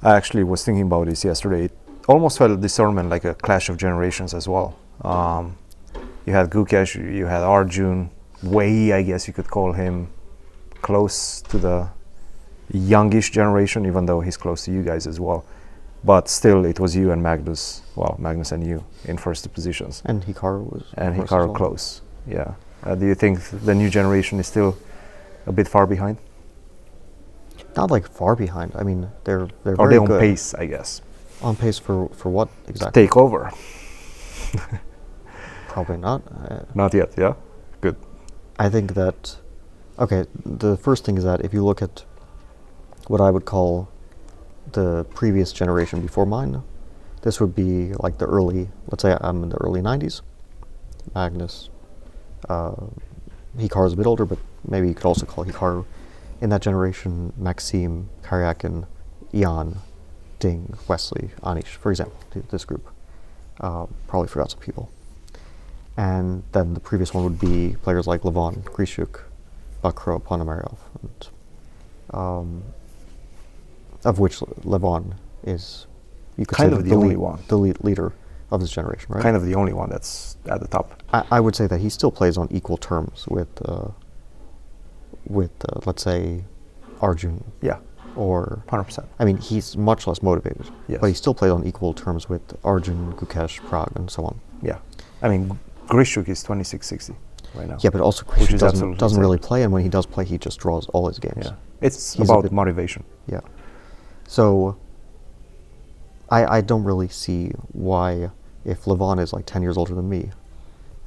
I actually was thinking about this yesterday. It almost felt this tournament like a clash of generations as well. You had Gukesh, you had Arjun, Wei, I guess you could call him, close to the youngish generation, even though he's close to you guys as well. But still, it was you and Magnus, well, Magnus and you in first two positions. And Hikaru was And Hikaru well. close, yeah. Do you think the new generation is still a bit far behind? Not like far behind. I mean, they're Or very they on good. pace, I guess? On pace for what exactly? Take over? Probably not. Not yet, yeah? Good. I think that, okay, the first thing is that if you look at what I would call the previous generation before mine, this would be like the early, let's say I'm in the early 90s. Magnus, Hikaru's a bit older, but maybe you could also call Hikaru. In that generation, Maxime, Karyakin, Ian, Ding, Wesley, Anish, for example, this group. Probably forgot some people. And then the previous one would be players like Levon, Grishuk, Bakro, Ponomarev, and of which Levon is, you could Kind say, of the only one. The leader of this generation, right? Kind of the only one that's at the top. I would say that he still plays on equal terms with let's say, Arjun. Yeah, Or 100%. I mean, he's much less motivated, Yes. but he still plays on equal terms with Arjun, Gukesh, Prague, and so on. Yeah. I mean, Grishuk is 2660 right now. Yeah, but also Which Grishuk is absolutely doesn't insane. really play, and when he does play, he just draws all his games. Yeah. It's He's a about bit- motivation. Yeah. So I don't really see why, if Levon is like 10 years older than me,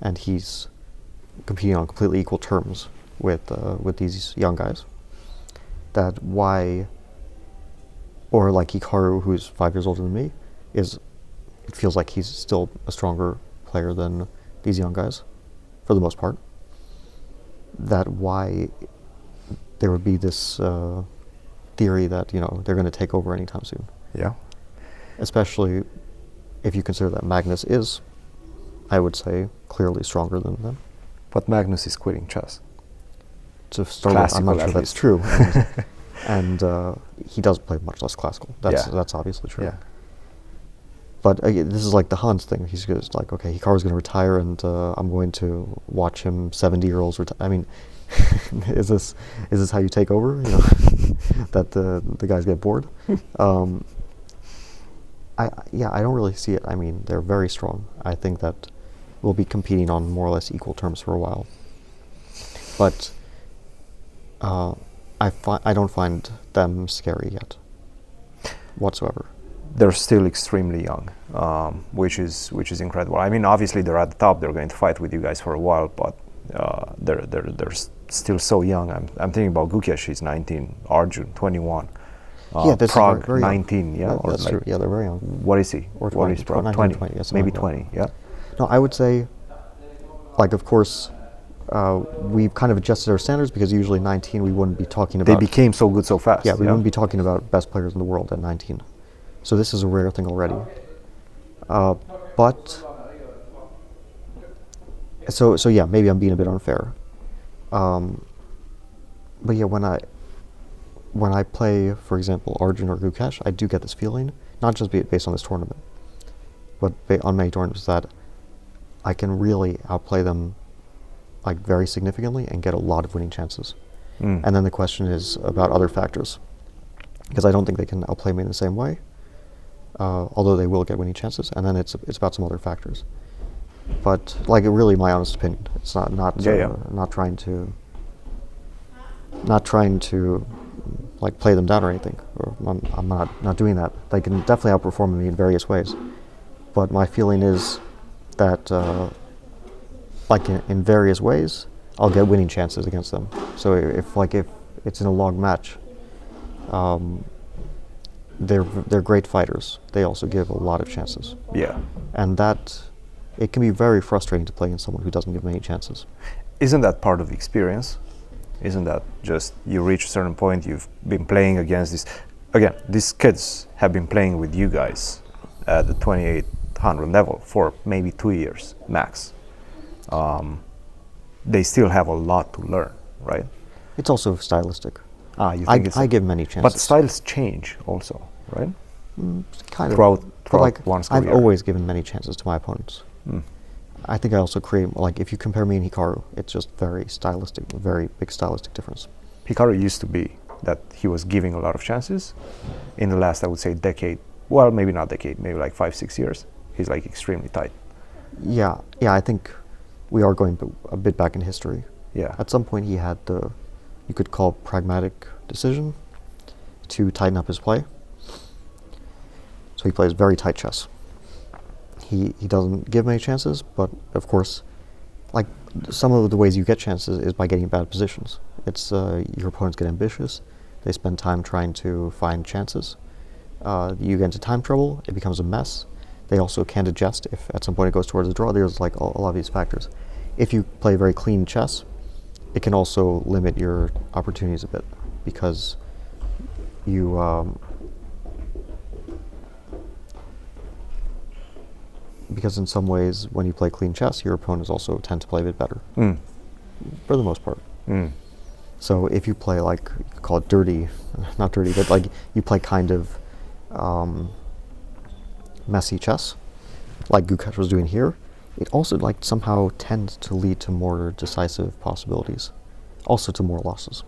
and he's competing on completely equal terms with these young guys, that why, or like Hikaru, who's 5 years older than me, it feels like he's still a stronger player than these young guys, for the most part. That why there would be this theory that, you know, they're going to take over anytime soon. Yeah. Especially if you consider that Magnus is, I would say, clearly stronger than them. But Magnus is quitting chess. To start with, I'm Classical, not sure at that's least. true. And he does play much less classical. That's obviously true. Yeah. But this is like the Hans thing. He's just like, okay, Hikaru's going to retire, and I'm going to watch him 70-year-olds retire. I mean, is this how you take over? You know, that the guys get bored. I don't really see it. I mean, they're very strong. I think that we'll be competing on more or less equal terms for a while. But I don't find them scary yet, whatsoever. They're still extremely young, which is incredible. I mean, obviously they're at the top. They're going to fight with you guys for a while, but they're still so young. I'm thinking about Gukesh. He's 19. Arjun 21. Yeah, this is Prague very young. 19. Yeah, Yeah, that's true. Yeah, they're very young. What is he? Or What 20, is Prague? 19, 20, yeah, something maybe like that. 20. Yeah. No, I would say, like, of course, we've kind of adjusted our standards, because usually 19 we wouldn't be talking They about. became so good so fast. Yeah, we wouldn't be talking about best players in the world at 19. So this is a rare thing already. But so yeah, maybe I'm being a bit unfair. But yeah, when I play, for example, Arjun or Gukesh, I do get this feeling, not just based on this tournament, but on many tournaments, that I can really outplay them, like, very significantly, and get a lot of winning chances. Mm. And then the question is about other factors, because I don't think they can outplay me in the same way, although they will get winning chances. And then it's about some other factors. But, like, really, my honest opinion, it's not trying to like play them down or anything. Or I'm not doing that. They can definitely outperform me in various ways. But my feeling is that, like, in various ways, I'll get winning chances against them. So if it's in a long match, they're great fighters. They also give a lot of chances. Yeah. And that, it can be very frustrating to play against someone who doesn't give many chances. Isn't that part of the experience? Isn't that just you reach a certain point, you've been playing against this, again, these kids have been playing with you guys at the 2800 level for maybe 2 years max. They still have a lot to learn, right? It's also stylistic. You think I give many chances. But styles change also, right? Kind of. throughout But like, one's I've career? always given many chances to my opponents. Mm. I think I also create, like, if you compare me and Hikaru, it's just very stylistic, very big stylistic difference. Hikaru used to be that he was giving a lot of chances. In the last, I would say, decade, well, maybe not decade, maybe like 5-6 years, he's like extremely tight. Yeah, I think we are going a bit back in history. Yeah. At some point, he had the, you could call pragmatic decision to tighten up his play. So he plays very tight chess. He doesn't give many chances, but of course, like, some of the ways you get chances is by getting bad positions. It's your opponents get ambitious, they spend time trying to find chances. You get into time trouble, it becomes a mess. They also can't adjust if at some point it goes towards a draw. There's like a lot of these factors. If you play very clean chess, it can also limit your opportunities a bit, because you because in some ways, when you play clean chess, your opponents also tend to play a bit better, for the most part. So if you play, like, you could call it dirty, not dirty, but like you play kind of messy chess, like Gukesh was doing here, it also like somehow tends to lead to more decisive possibilities, also to more losses.